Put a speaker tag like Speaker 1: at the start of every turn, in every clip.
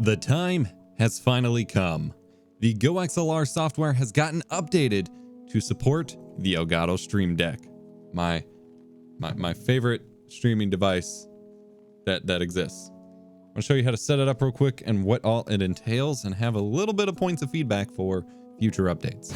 Speaker 1: The time has finally come. The GoXLR software has gotten updated to support the Elgato Stream Deck, my favorite streaming device that exists. I'm gonna show you how to set it up real quick and what all it entails, and have a little bit of points of feedback for future updates.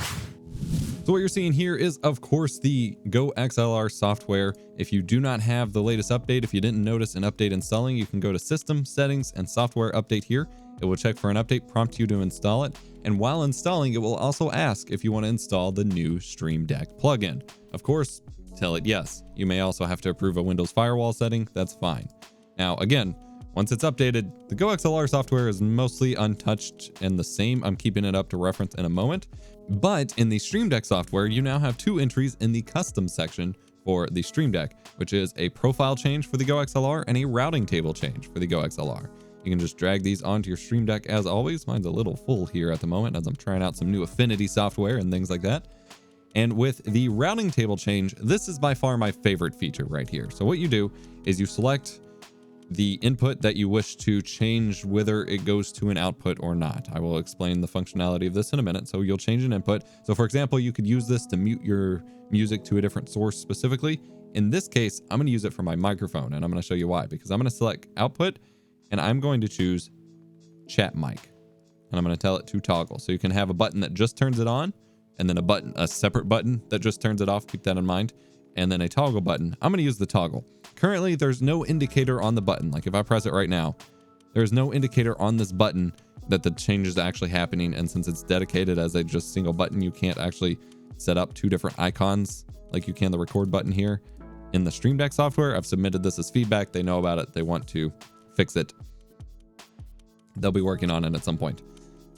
Speaker 1: So what you're seeing here is, of course, the GoXLR software. If you do not have the latest update, if you didn't notice an update installing, you can go to System, Settings, and Software Update here. It will check for an update, prompt you to install it, and while installing, it will also ask if you want to install the new Stream Deck plugin. Of course, tell it yes. You may also have to approve a Windows firewall setting. That's fine. Now, again, once it's updated, the GoXLR software is mostly untouched and the same. I'm keeping it up to reference in a moment. But in the Stream Deck software, you now have two entries in the custom section for the Stream Deck, which is a profile change for the GoXLR and a routing table change for the GoXLR. You can just drag these onto your Stream Deck as always. Mine's a little full here at the moment as I'm trying out some new Affinity software and things like that. And with the routing table change, this is by far my favorite feature right here. So what you do is you select the input that you wish to change, whether it goes to an output or not. I will explain the functionality of this in a minute. So you'll change an input. So for example, you could use this to mute your music to a different source specifically. In this case, I'm going to use it for my microphone, and I'm going to show you why. Because I'm going to select output, and I'm going to choose chat mic, and I'm going to tell it to toggle. So you can have a button that just turns it on, and then a separate button that just turns it off. Keep that in mind. And then a toggle button. I'm going to use the toggle. Currently, there's no indicator on the button. Like if I press it right now, there's no indicator on this button that the change is actually happening. And since it's dedicated as a just single button, you can't actually set up two different icons like you can the record button here in the Stream Deck software. I've submitted this as feedback. They know about it. They want to fix it. They'll be working on it at some point.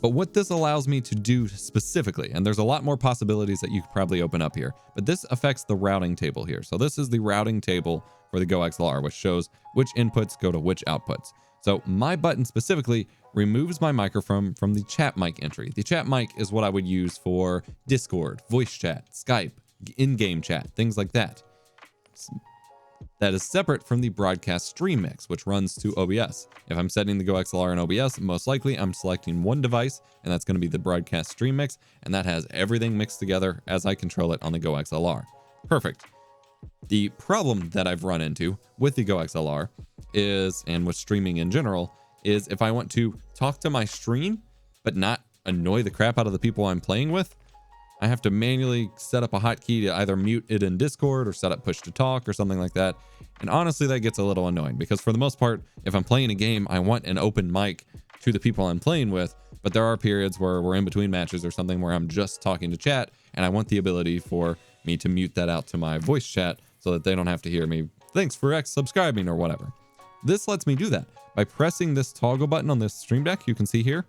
Speaker 1: But what this allows me to do specifically, and there's a lot more possibilities that you could probably open up here, but this affects the routing table here. So this is the routing table for the GoXLR, which shows which inputs go to which outputs. So my button specifically removes my microphone from the chat mic entry. The chat mic is what I would use for Discord, voice chat, Skype, in-game chat, things like that. That is separate from the broadcast stream mix, which runs to OBS. If I'm setting the GoXLR in OBS, most likely I'm selecting one device, and that's going to be the broadcast stream mix, and that has everything mixed together as I control it on the GoXLR. Perfect. The problem that I've run into with the GoXLR is, and with streaming in general, is if I want to talk to my stream, but not annoy the crap out of the people I'm playing with, I have to manually set up a hotkey to either mute it in Discord or set up push to talk or something like that. And honestly, that gets a little annoying because for the most part, if I'm playing a game, I want an open mic to the people I'm playing with. But there are periods where we're in between matches or something where I'm just talking to chat, and I want the ability for me to mute that out to my voice chat so that they don't have to hear me, thanks for subscribing or whatever. This lets me do that by pressing this toggle button on this Stream Deck. You can see here,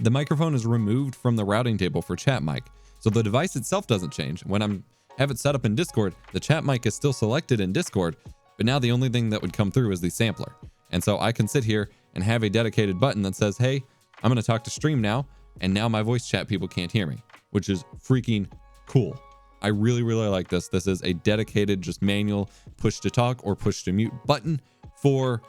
Speaker 1: the microphone is removed from the routing table for chat mic. So the device itself doesn't change. When I have it set up in Discord, the chat mic is still selected in Discord, but now the only thing that would come through is the sampler. And so I can sit here and have a dedicated button that says, hey, I'm going to talk to stream now, and now my voice chat people can't hear me, which is freaking cool. I really, really like this. This is a dedicated, just manual push to talk or push to mute button for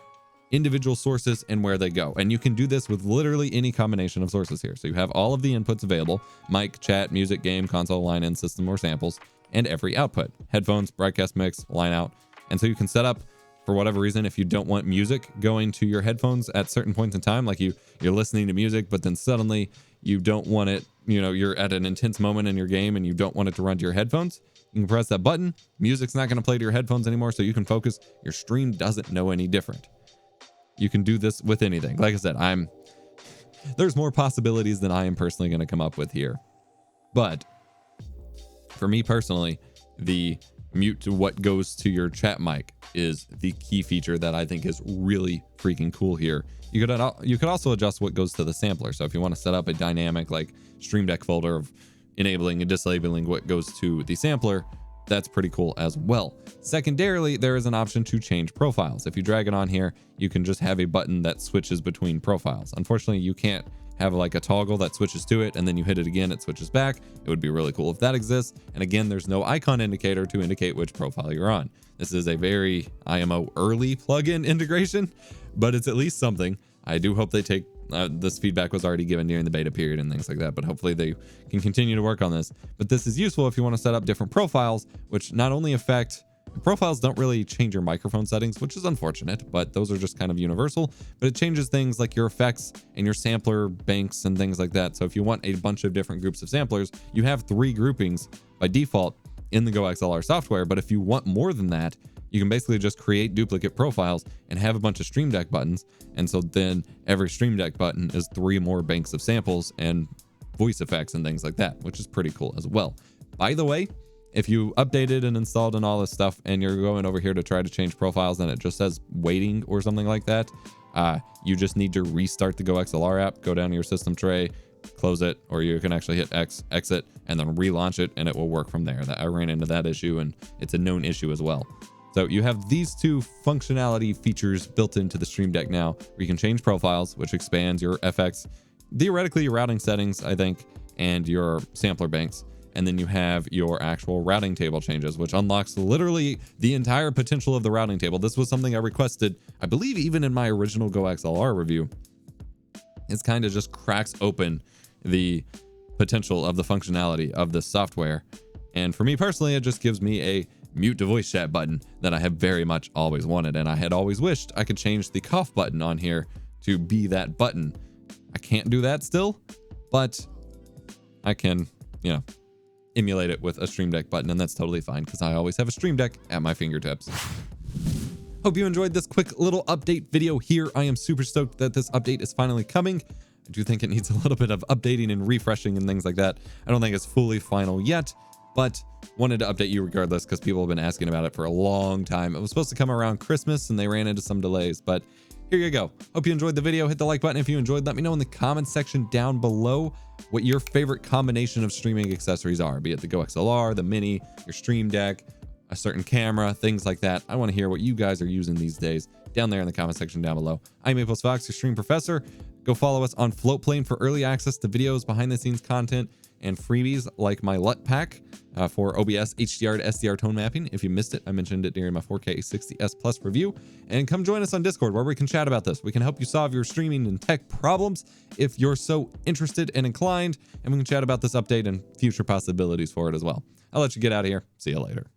Speaker 1: individual sources and where they go. And you can do this with literally any combination of sources here. So you have all of the inputs available: mic, chat, music, game, console, line in, system, or samples, and every output: headphones, broadcast mix, line out. And so you can set up, for whatever reason, if you don't want music going to your headphones at certain points in time, like you're listening to music, but then suddenly you don't want it, you're at an intense moment in your game and you don't want it to run to your headphones, you can press that button. Music's not going to play to your headphones anymore, so you can focus. Your stream doesn't know any different. You can do this with anything. Like I said, there's more possibilities than I am personally going to come up with here. But for me personally, the mute to what goes to your chat mic is the key feature that I think is really freaking cool here. You could also adjust what goes to the sampler. So if you want to set up a dynamic like Stream Deck folder of enabling and disabling what goes to the sampler, that's pretty cool as well. Secondarily, there is an option to change profiles. If you drag it on here, you can just have a button that switches between profiles. Unfortunately, you can't have like a toggle that switches to it and then you hit it again, it switches back. It would be really cool if that exists. And again, there's no icon indicator to indicate which profile you're on. This is a very IMO early plugin integration, but it's at least something. I do hope they take this feedback was already given during the beta period and things like that, but hopefully they can continue to work on this. But this is useful if you want to set up different profiles, which not only affect profiles, don't really change your microphone settings, which is unfortunate, but those are just kind of universal. But it changes things like your effects and your sampler banks and things like that. So if you want a bunch of different groups of samplers, you have 3 groupings by default in the GoXLR software. But if you want more than that, you can basically just create duplicate profiles and have a bunch of Stream Deck buttons. And so then every Stream Deck button is 3 more banks of samples and voice effects and things like that, which is pretty cool as well. By the way, if you updated and installed and all this stuff and you're going over here to try to change profiles and it just says waiting or something like that, you just need to restart the GoXLR app, go down to your system tray, close it, or you can actually hit exit and then relaunch it and it will work from there. I ran into that issue and it's a known issue as well. So you have these 2 functionality features built into the Stream Deck now, where you can change profiles, which expands your FX, theoretically your routing settings, I think, and your sampler banks. And then you have your actual routing table changes, which unlocks literally the entire potential of the routing table. This was something I requested, I believe, even in my original GoXLR review. It's kind of just cracks open the potential of the functionality of this software. And for me personally, it just gives me a mute to voice chat button that I have very much always wanted. And I had always wished I could change the cough button on here to be that button. I can't do that still, but I can, emulate it with a Stream Deck button, and that's totally fine because I always have a Stream Deck at my fingertips. Hope you enjoyed this quick little update video here. I am super stoked that this update is finally coming. I do think it needs a little bit of updating and refreshing and things like that. I don't think it's fully final yet, but wanted to update you regardless because people have been asking about it for a long time. It was supposed to come around Christmas and they ran into some delays, but here you go. Hope you enjoyed the video. Hit the like button if you enjoyed. Let me know in the comments section down below what your favorite combination of streaming accessories are, be it the GoXLR, the Mini, your Stream Deck, a certain camera, things like that. I want to hear what you guys are using these days down there in the comment section down below. I'm EposVox, your stream professor. Go follow us on Floatplane for early access to videos, behind the scenes content, and freebies like my LUT pack for OBS HDR to SDR tone mapping. If you missed it, I mentioned it during my 4K 60S Plus review. And come join us on Discord where we can chat about this. We can help you solve your streaming and tech problems if you're so interested and inclined, and we can chat about this update and future possibilities for it as well. I'll let you get out of here. See you later.